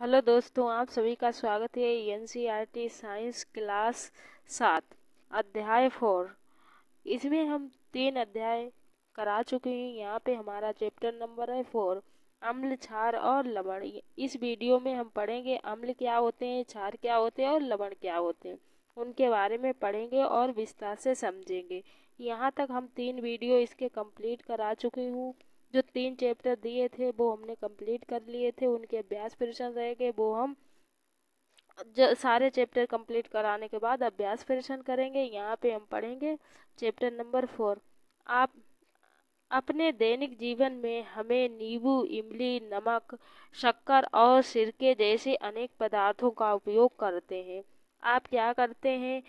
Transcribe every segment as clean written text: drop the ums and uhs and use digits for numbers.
Hello दोस्तों, आप सभी का स्वागत है एनसीईआरटी साइंस क्लास 7 अध्याय 4। इसमें हम 3 अध्याय करा चुके हैं। यहाँ पे हमारा चैप्टर नंबर है 4, अम्ल, क्षार और लवण। इस वीडियो में हम पढ़ेंगे अम्ल क्या होते हैं, क्षार क्या होते हैं और लवण क्या होते हैं, उनके बारे में पढ़ेंगे और विस्तार से समझेंगे। यहाँ तक हम 3 वीडियो इसके कंप्लीट करा चुके हूँ। जो 3 चैप्टर दिए थे वो हमने कंप्लीट कर लिए थे, उनके अभ्यास प्रश्न रह गए, वो हम सारे चैप्टर कंप्लीट कराने के बाद अभ्यास प्रश्न करेंगे। यहाँ पे हम पढ़ेंगे चैप्टर नंबर 4। आप अपने दैनिक जीवन में हमें नींबू, इमली, नमक, शक्कर और सिरके जैसे अनेक पदार्थों का उपयोग करते हैं। आप क्या करते हैं?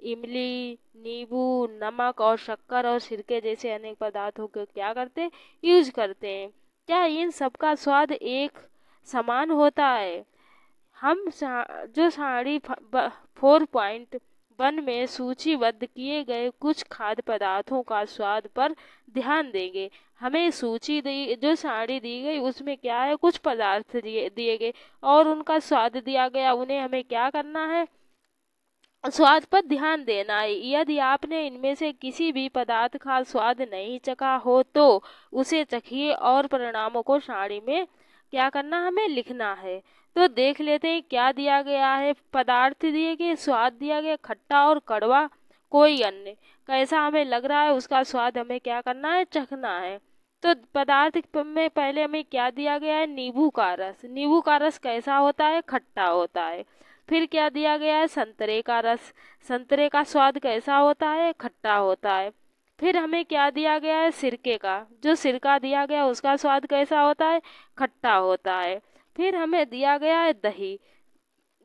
इमली, नींबू, नमक और शक्कर और सिरके जैसे अनेक पदार्थों को क्या करते हैं? यूज करते हैं। क्या इन सब का स्वाद एक समान होता है? हम जो साड़ी 4.1 में सूचीबद्ध किए गए कुछ खाद्य पदार्थों का स्वाद पर ध्यान देंगे। हमें सूची दी, जो साड़ी दी गई उसमें क्या है, कुछ पदार्थ दिए गए और उनका स्वाद दिया गया। उन्हें हमें क्या करना है? स्वाद पर ध्यान देना है। यदि आपने इनमें से किसी भी पदार्थ का स्वाद नहीं चखा हो तो उसे चखिए और परिणामों को सारणी में क्या करना, हमें लिखना है। तो देख लेते हैं क्या दिया गया है। पदार्थ दिए गए, स्वाद दिया गया खट्टा और कड़वा, कोई अन्य। कैसा हमें लग रहा है उसका स्वाद हमें क्या करना है, चखना है। तो पदार्थ में पहले हमें क्या दिया गया है? नींबू का रस। नींबू का रस कैसा होता है? खट्टा होता है। फिर क्या दिया गया है? संतरे का रस। संतरे का स्वाद कैसा होता है? खट्टा होता है। फिर हमें क्या दिया गया है? सिरके का। जो सिरका दिया गया उसका स्वाद कैसा होता है? खट्टा होता है। फिर हमें दिया गया है दही।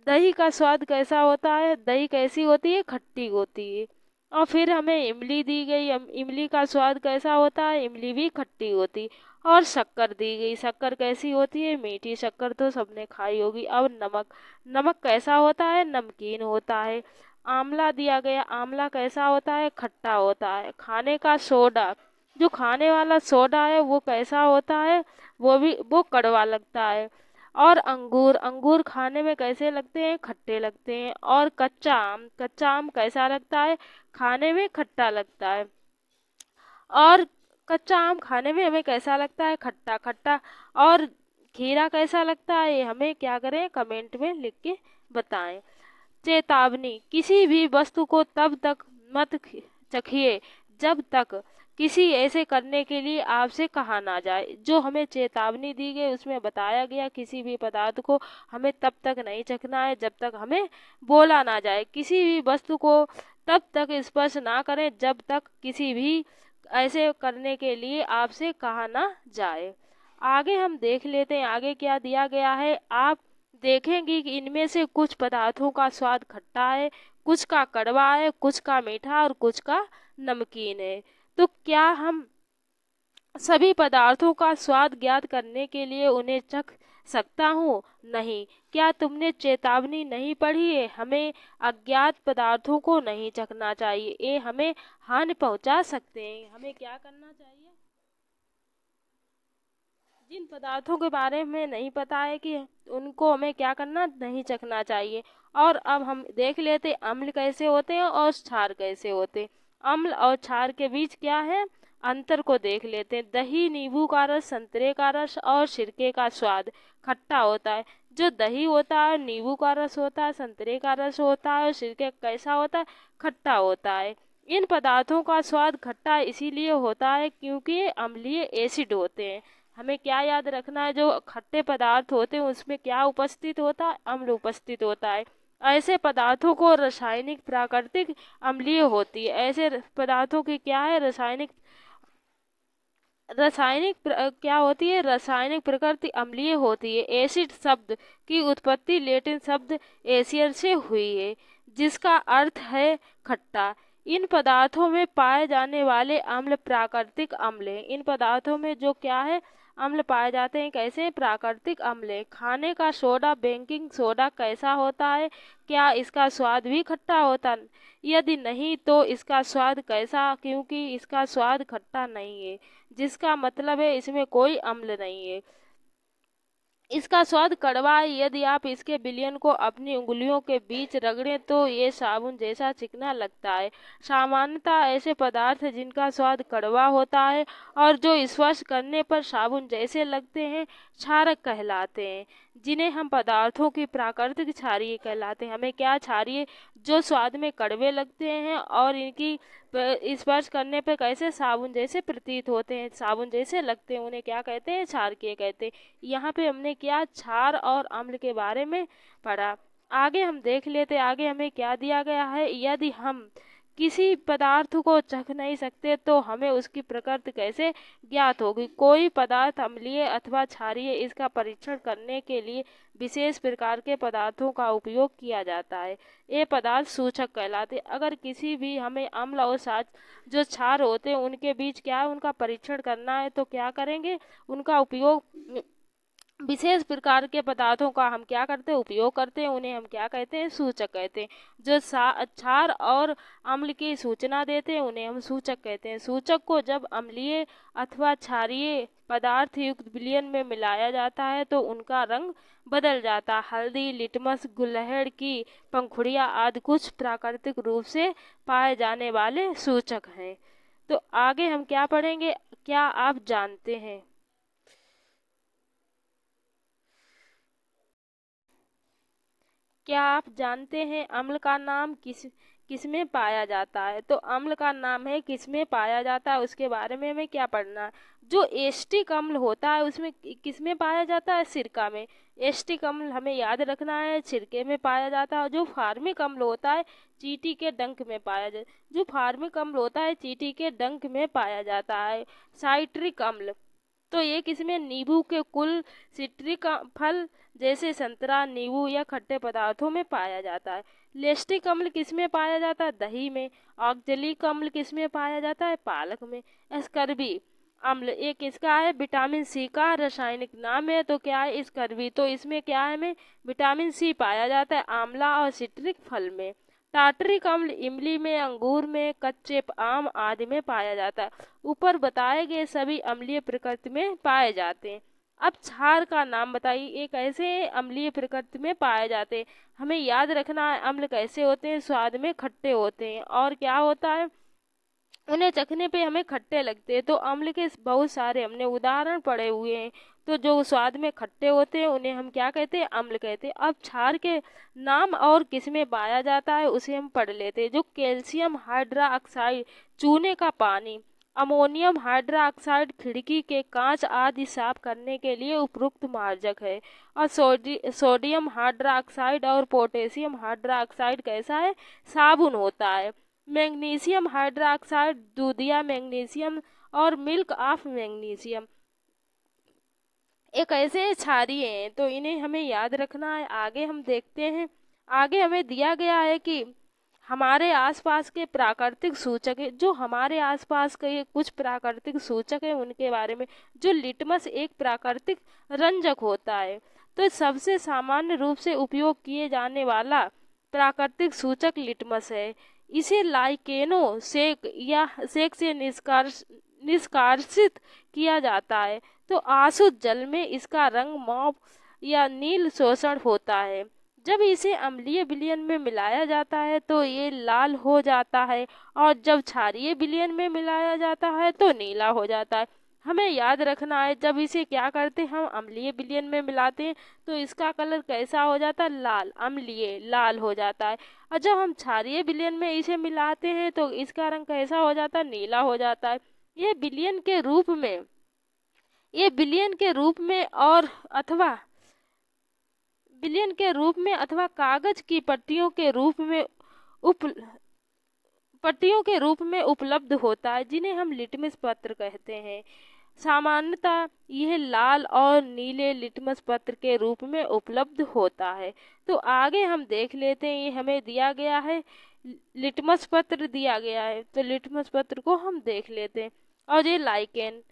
दही का स्वाद कैसा होता है? दही कैसी होती है? खट्टी होती है। और फिर हमें इमली दी गई। इमली का स्वाद कैसा होता है? इमली भी खट्टी होती है। और शक्कर दी गई। शक्कर कैसी होती है? मीठी। शक्कर तो सबने खाई होगी। अब नमक। नमक कैसा होता है? नमकीन होता है। आंवला दिया गया। आंवला कैसा होता है? खट्टा होता है। खाने का सोडा, जो खाने वाला सोडा है वो कैसा होता है? वो कड़वा लगता है। और अंगूर। अंगूर खाने में कैसे लगते हैं? खट्टे लगते हैं। और कच्चा आम। कच्चा आम कैसा लगता है? खाने में खट्टा लगता है। और कच्चा आम खाने में हमें कैसा लगता है? खट्टा खट्टा। और खीरा कैसा लगता है? ये हमें क्या करें, कमेंट में लिख के बताएं। चेतावनी। किसी भी वस्तु को तब तक मत चखिए जब तक किसी ऐसे करने के लिए आपसे कहा ना जाए। जो हमें चेतावनी दी गई उसमें बताया गया किसी भी पदार्थ को हमें तब तक नहीं चखना है जब तक हमें बोला ना जाए। किसी भी वस्तु को तब तक स्पर्श ना करें जब तक किसी भी ऐसे करने के लिए आपसे कहा ना जाए। आगे हम देख लेते हैं आगे क्या दिया गया है। आप देखेंगे कि इनमें से कुछ पदार्थों का स्वाद खट्टा है, कुछ का कड़वा है, कुछ का मीठा और कुछ का नमकीन है। तो क्या हम सभी पदार्थों का स्वाद ज्ञात करने के लिए उन्हें चख सकता हूँ? नहीं। क्या तुमने चेतावनी नहीं पढ़ी है? हमें अज्ञात पदार्थों को नहीं चखना चाहिए, ये हमें हानि पहुंचा सकते हैं। हमें क्या करना चाहिए? जिन पदार्थों के बारे में नहीं पता है कि उनको हमें क्या करना, नहीं चखना चाहिए। और अब हम देख लेते अम्ल कैसे होते हैं और क्षार कैसे होते हैं। अम्ल और क्षार के बीच क्या है, अंतर को देख लेते हैं। दही, नींबू का रस, संतरे का रस और सिरके का स्वाद खट्टा होता है। जो दही होता है, नींबू का रस होता है, संतरे का रस होता है और सिरके कैसा होता है? खट्टा होता है। इन पदार्थों का स्वाद खट्टा इसीलिए होता है क्योंकि ये अम्लीय एसिड होते हैं। हमें क्या याद रखना है? जो खट्टे पदार्थ होते हैं उसमें क्या उपस्थित होता है? अम्ल उपस्थित होता है। ऐसे पदार्थों को रासायनिक प्राकृतिक अम्लीय होती है। ऐसे पदार्थों की क्या है, रासायनिक क्या होती है? रासायनिक प्रकृति अम्लीय होती है। एसिड शब्द की उत्पत्ति लैटिन शब्द एसियर से हुई है जिसका अर्थ है खट्टा। इन पदार्थों में पाए जाने वाले अम्ल प्राकृतिक अम्ल हैं। इन पदार्थों में जो क्या है, अम्ल पाए जाते हैं, कैसे? प्राकृतिक अम्ल है। खाने का सोडा, बेकिंग सोडा कैसा होता है? क्या इसका स्वाद भी खट्टा होता? यदि नहीं तो इसका स्वाद कैसा? क्योंकि इसका स्वाद खट्टा नहीं है, जिसका मतलब है इसमें कोई अम्ल नहीं है। इसका स्वाद कड़वा है। यदि आप इसके विलयन को अपनी उंगलियों के बीच रगड़ें तो ये साबुन जैसा चिकना लगता है। सामान्यतः ऐसे पदार्थ जिनका स्वाद कड़वा होता है और जो स्पर्श करने पर साबुन जैसे लगते हैं क्षारक कहलाते हैं, जिन्हें हम पदार्थों की प्राकृतिक क्षारीय कहलाते हैं। हमें क्या क्षारीय जो स्वाद में कड़वे लगते हैं और इनकी स्पर्श करने पर कैसे साबुन जैसे प्रतीत होते हैं, साबुन जैसे लगते हैं, उन्हें क्या कहते हैं? क्षारकीय कहते हैं। यहाँ पे हमने क्या क्षार और अम्ल के बारे में पढ़ा। आगे हम देख लेते, आगे हमें क्या दिया गया है। यदि हम किसी पदार्थ को चख नहीं सकते तो हमें उसकी प्रकृति कैसे ज्ञात होगी? कोई पदार्थ अम्लीय अथवा क्षारीय, इसका परीक्षण करने के लिए विशेष प्रकार के पदार्थों का उपयोग किया जाता है। ये पदार्थ सूचक कहलाते। अगर किसी भी हमें अम्ल और जो क्षार होते हैं उनके बीच क्या है, उनका परीक्षण करना है तो क्या करेंगे? उनका उपयोग विशेष प्रकार के पदार्थों का हम क्या करते हैं? उपयोग करते हैं। उन्हें हम क्या कहते हैं? सूचक कहते हैं। जो क्षार और अम्ल की सूचना देते हैं उन्हें हम सूचक कहते हैं। सूचक को जब अम्लीय अथवा क्षारीय पदार्थ युक्त विलयन में मिलाया जाता है तो उनका रंग बदल जाता है। हल्दी, लिटमस, गुलहड़ की पंखुड़ियाँ आदि कुछ प्राकृतिक रूप से पाए जाने वाले सूचक हैं। तो आगे हम क्या पढ़ेंगे? क्या आप जानते हैं? क्या आप जानते हैं अम्ल का नाम किसमें पाया जाता है? तो अम्ल का नाम है किसमें पाया जाता है, उसके बारे में हमें क्या पढ़ना है। जो एस्टिक अम्ल होता है उसमें किसमें पाया जाता है? सिरका में। एस्टिक अम्ल हमें याद रखना है सिरके में पाया जाता है। जो फार्मिक अम्ल होता है चींटी के डंक में पाया जाता है। जो फार्मिक अम्ल होता है चींटी के डंक में पाया जाता है। साइट्रिक अम्ल तो ये किसमें? नींबू के कुल सिट्रिक फल जैसे संतरा, नींबू या खट्टे पदार्थों में पाया जाता है। लेस्टिक अम्ल किसमें पाया जाता है? दही में। ऑक्जेलिक अम्ल किसमें पाया जाता है? पालक में। स्कर्बी अम्ल एक इसका है विटामिन सी का रासायनिक नाम है। तो क्या है? स्कर्बी। तो इसमें क्या है? में विटामिन सी पाया जाता है आंवला और सिट्रिक फल में। टार्टरिक अम्ल इमली में, अंगूर में, कच्चे आम आदि में पाया जाता है। ऊपर बताए गए सभी अम्लीय प्रकृति में पाए जाते हैं। अब क्षार का नाम बताइए। एक ऐसे अम्लीय प्रकृति में पाए जाते हैं। हमें याद रखना है अम्ल कैसे होते हैं? स्वाद में खट्टे होते हैं। और क्या होता है? उन्हें चखने पे हमें खट्टे लगते हैं। तो अम्ल के बहुत सारे हमने उदाहरण पढ़े हुए हैं। तो जो स्वाद में खट्टे होते हैं उन्हें हम क्या कहते हैं? अम्ल कहते हैं। अब क्षार के नाम और किसमें पाया जाता है उसे हम पढ़ लेते हैं। जो कैल्शियम हाइड्रोक्साइड चूने का पानी, अमोनियम हाइड्रोक्साइड खिड़की के कांच आदि साफ करने के लिए उपयुक्त मार्जक है। और सोडियम हाइड्रोक्साइड और पोटेशियम हाइड्रोक्साइड कैसा है? साबुन होता है। मैग्नीशियम हाइड्रोक्साइड दूधिया मैग्नीशियम और मिल्क ऑफ मैग्नीशियम एक ऐसे क्षारीय हैं। तो इन्हें हमें याद रखना है। आगे हम देखते हैं। आगे हमें दिया गया है कि हमारे आसपास के प्राकृतिक सूचक है। जो हमारे आसपास के कुछ प्राकृतिक सूचक है उनके बारे में। जो लिटमस एक प्राकृतिक रंजक होता है। तो सबसे सामान्य रूप से उपयोग किए जाने वाला प्राकृतिक सूचक लिटमस है। इसे लाइकेनो सेक से निष्कासित किया जाता है। तो आसुत जल में इसका रंग मौव या नील शोषण होता है। जब इसे अम्लीय विलयन में मिलाया जाता है तो ये लाल हो जाता है और जब क्षारीय विलयन में मिलाया जाता है तो नीला हो जाता है। हमें याद रखना है जब इसे क्या करते हैं? हम अम्लीय विलयन में मिलाते हैं तो इसका कलर कैसा हो जाता है? लाल, अम्लीय लाल हो जाता है। और जब हम क्षारीय विलयन में इसे मिलाते हैं तो इसका रंग कैसा हो जाता है? नीला हो जाता है। ये विलयन के रूप में और अथवा विलयन के रूप में अथवा कागज की पट्टियों के रूप में उपलब्ध होता है, जिन्हें हम लिटमस पत्र कहते हैं। सामान्यतः यह लाल और नीले लिटमस पत्र के रूप में उपलब्ध होता है। तो आगे हम देख लेते हैं। ये हमें दिया गया है, लिटमस पत्र दिया गया है। तो लिटमस पत्र को हम देख लेते हैं। और ये लाइकेन,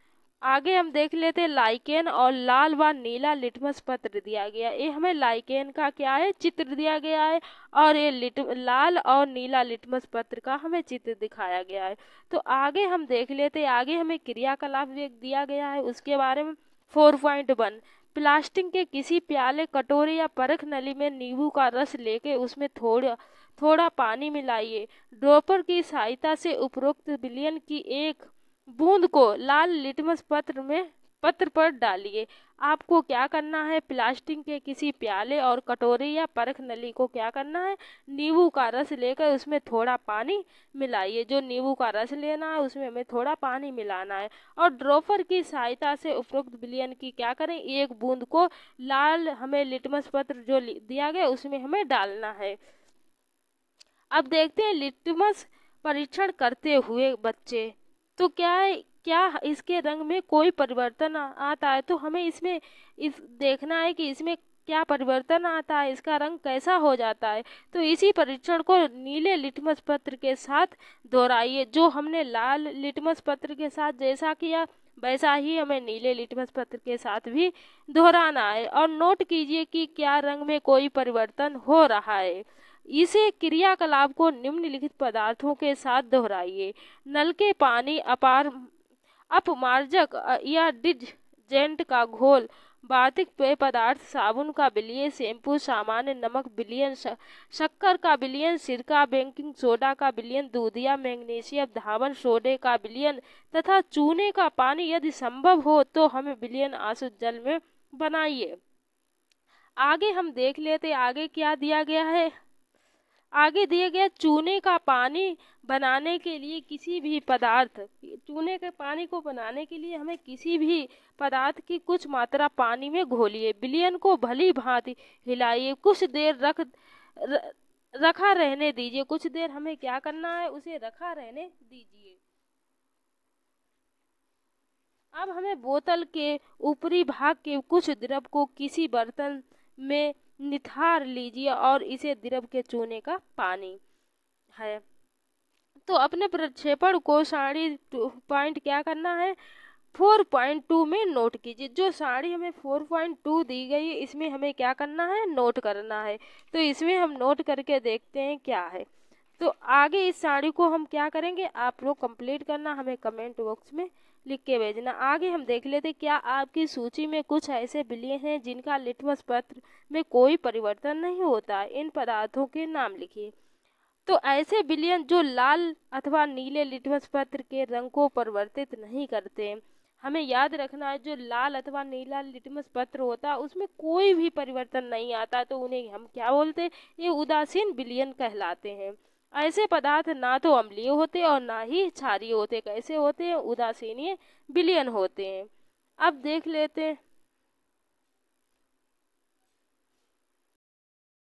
आगे हम देख लेते हैं लाइकेन और लाल व नीला लिटमस पत्र दिया गया। ये हमें लाइकेन का क्या है? चित्र दिया गया है। और ये लाल और नीला लिटमस पत्र का हमें चित्र दिखाया गया है। तो आगे हम देख लेते हैं। आगे हमें क्रियाकलाप दिया गया है उसके बारे में। 4.1 प्लास्टिक के किसी प्याले, कटोरे या परख नली में नींबू का रस लेके उसमें थोड़ा थोड़ा पानी मिलाइए। ड्रॉपर की सहायता से उपरोक्त विलयन की एक बूंद को लाल लिटमस पत्र पर डालिए। आपको क्या करना है, प्लास्टिक के किसी प्याले और कटोरे या परख नली को क्या करना है, नींबू का रस लेकर उसमें थोड़ा पानी मिलाइए। जो नींबू का रस लेना है उसमें हमें थोड़ा पानी मिलाना है और ड्रॉपर की सहायता से उपरोक्त विलयन की क्या करें, एक बूंद को लाल हमें लिटमस पत्र जो दिया गया उसमें हमें डालना है। अब देखते हैं लिटमस परीक्षण करते हुए बच्चे, तो क्या इसके रंग में कोई परिवर्तन आता है, तो हमें इसमें इस देखना है कि इसमें क्या परिवर्तन आता है, इसका रंग कैसा हो जाता है। तो इसी परीक्षण को नीले लिटमस पत्र के साथ दोहराइए। जो हमने लाल लिटमस पत्र के साथ जैसा किया वैसा ही हमें नीले लिटमस पत्र के साथ भी दोहराना है और नोट कीजिए कि क्या रंग में कोई परिवर्तन हो रहा है। इसे क्रियाकलाप को निम्नलिखित पदार्थों के साथ दोहराइए। नल के पानी, अपमार्जक या डिटर्जेंट का घोल, बाधिक पेय पदार्थ, साबुन का विलयन, शैम्पू, सामान्य नमक विलयन, शक्कर का विलयन, सिरका, बेकिंग सोडा का विलयन, दूधिया, मैग्नीशियम, धावन सोडे का विलयन तथा चूने का पानी यदि संभव हो तो हमें विलयन आसुत जल में बनाइए। आगे हम देख लेते आगे क्या दिया गया है। आगे दिए गया चूने का पानी बनाने के लिए किसी भी पदार्थ, चूने के पानी को बनाने के लिए हमें किसी भी पदार्थ की कुछ मात्रा पानी में घोलिए। विलयन को भली भांति हिलाइए, कुछ देर रखा रहने दीजिए। कुछ देर हमें क्या करना है, उसे रखा रहने दीजिए। अब हमें बोतल के ऊपरी भाग के कुछ द्रव को किसी बर्तन में निथार लीजिए और इसे द्रव के चूने का पानी है। तो अपने प्रक्षेपण को साड़ी पॉइंट क्या करना है, 4.2 में नोट कीजिए। जो साड़ी हमें 4.2 दी गई है इसमें हमें क्या करना है, नोट करना है। तो इसमें हम नोट करके देखते हैं क्या है। तो आगे इस साड़ी को हम क्या करेंगे, आप लोग कंप्लीट करना, हमें कमेंट बॉक्स में लिख के भेजना। आगे हम देख लेते क्या आपकी सूची में कुछ ऐसे विलयन हैं जिनका लिटमस पत्र में कोई परिवर्तन नहीं होता है। इन पदार्थों के नाम लिखिए। तो ऐसे विलयन जो लाल अथवा नीले लिटमस पत्र के रंग को परिवर्तित नहीं करते। हमें याद रखना है जो लाल अथवा नीला लिटमस पत्र होता है उसमें कोई भी परिवर्तन नहीं आता, तो उन्हें हम क्या बोलते हैं, ये उदासीन विलयन कहलाते हैं। ऐसे पदार्थ ना तो अम्लीय होते और ना ही क्षारीय होते। कैसे होते हैं, उदासीन विलयन होते हैं। अब देख लेते हैं